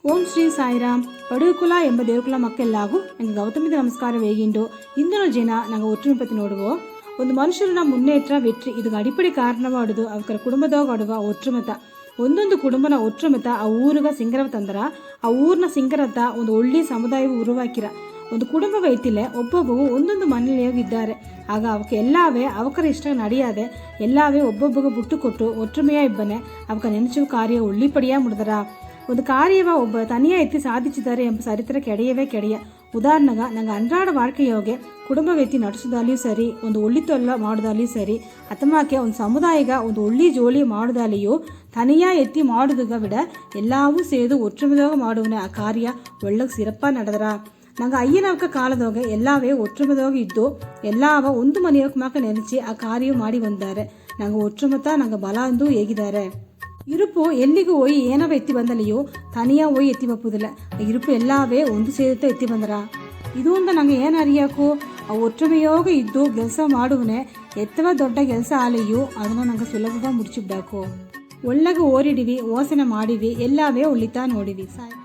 ಓಂ ಶ್ರೀ ಸಾಯಿರಾಮ್ ಪಡುಕುಲ ಎಂಬ ದೇವಕುಲ ಮಕ್ಕೆಲ್ಲಾಗೂ ನಂಗೆ ಗೌತಮಿದ ನಮಸ್ಕಾರ ವೇಗಿಂಡು ಇಂದಿನ ಜನ ನಂಗೆ ಒற்றுமை பற்றி ನೋಡುವೋ ಒಂದು ಮನುಷ್ಯನ ಮುನ್ನೇற்ற வெற்றி இதுக்கு அடிப்படை காரணமாடுது அவರ ಕುಟುಂಬದಾಗ ಆಡುವ ಒற்றுಮತ ಒಂದೊಂದು ಕುಟುಂಬನ ಒற்றுಮತ ಆ ಊರಿಗೆ ಸಿಂಗರವ ತಂದರ ಆ ಊರಿನ ಸಿಂಗರತ ಒಂದು ಒಳ್ಳೆ ಸಮುದಾಯವು ಉರುವಾಕಿರ ಒಂದು ಕುಟುಂಬ ವೈತಿಲೆ ಒಬ್ಬೊಬ್ಬಗೂ ಒಂದೊಂದು ಮನೆಯಾಗಿದ್ದಾರೆ ಆಗ ಅವಕ್ಕೆ ಎಲ್ಲವೇ ಅವಕರ ಇಷ್ಟ ನಡೆಯದೆ ಎಲ್ಲವೇ ಒಬ್ಬೊಬ್ಬಗೆ ಬಿಟ್ಟು ಕೊಟ್ಟು ಒற்றுமையா ಇಬ್ಬನೆ ಅವಕ ನೆನಚು ಕಾರ್ಯ ಒಳ್ಳಿಪಡಿಯ ಮುಡಿದರ ಒಂದು ಕಾರ್ಯವ ಒಬ್ಬ ತನಿಯ ಎತ್ತಿ ಸಾಧಿಸಿದ್ದಾರೆ ಎಂಬ ಚರಿತ್ರೆ ಕೆಡೆಯ ಉದಾಹರಣೆಗೆ ನಂಗೆ ಅನ್ರಾಡ வாழ்க்கையோಗೆ ಕುಟುಂಬ ವ್ಯಕ್ತಿ ನಡೆಸೋದಾಲಿಯೂ ಸರಿ ಒಂದು ಒಳ್ಳಿತೊಲ್ಲ ಮಾಡೋದಾಲಿಯೂ ಸರಿ ಅಥಮಾಕೆ ಒಂದು ಸಮುದಾಯಗ ಒಂದು ಒಳ್ಳಿ ಜೋಳಿ ಮಾಡೋದಾಲಿಯೂ ತನಿಯ ಎತ್ತಿ ಮಾಡೋದಾಗ விட ಎಲ್ಲವೂ ಸೇದು ಒற்றுமையாக ಮಾಡುವನೆ ಆ ಕಾರ್ಯ ಒಳ್ಳೆಗೆ ಸಿರಪ್ಪ ನಡೆದರ ನಂಗೆ ಅಯ್ಯನವಕ ಕಾಲದೋಗೆ ಎಲ್ಲವೇ ಒற்றுமையாக ಇದ್ದು ಎಲ್ಲವ ಒಂದು ಮನೆಯೋಗ ಮಾಕ ನೆನಚಿ ಆ ಕಾರ್ಯ ಮಾಡಿ ಬಂದಾರೆ ನಂಗೆ ಒற்றுಮತ ನಂಗೆ ಬಲ ಅಂದು ಹೇಗಿದ್ದಾರೆ இருப்பு ಎಲ್ಲಿಗೂ ಹೋಗಿ ಏನವ ಎತ್ತಿ ಬಂದಲ್ಲಿಯೋ ತನಿಯ ಹೋಗಿ ಎತ್ತಿ ಬಪ್ಪುದಿಲ್ಲ இருப்பு ಎಲ್ಲವೇ ಒಂದು ಸೇರುತ್ತ ಎತ್ತಿ ಬಂದರ ಇದು ಅಂತ ನಂಗೆ ಏನು ಅರಿಯಾಕು ಆ ಒற்றுಮೆಯೋಗ ಇದ್ದು ಕೆಲಸ ಮಾಡುವನೆ ಎತ್ತವ ದೊಡ್ಡ ಕೆಲಸ ಆಲೆಯೋ ಅದನ್ನು ನಂಗೆ ಸುಲಭವಾಗಿ ಮುಡಿಸಿಬಿಡಾಕು ಒಳ್ಳೆಗೆ ಓರಿಡಿವಿ ಓಸನೆ ಮಾಡಿವಿ ಎಲ್ಲವೇ ಒಳ್ಳಿತಾ ನೋಡಿವಿ ಸಾಯ್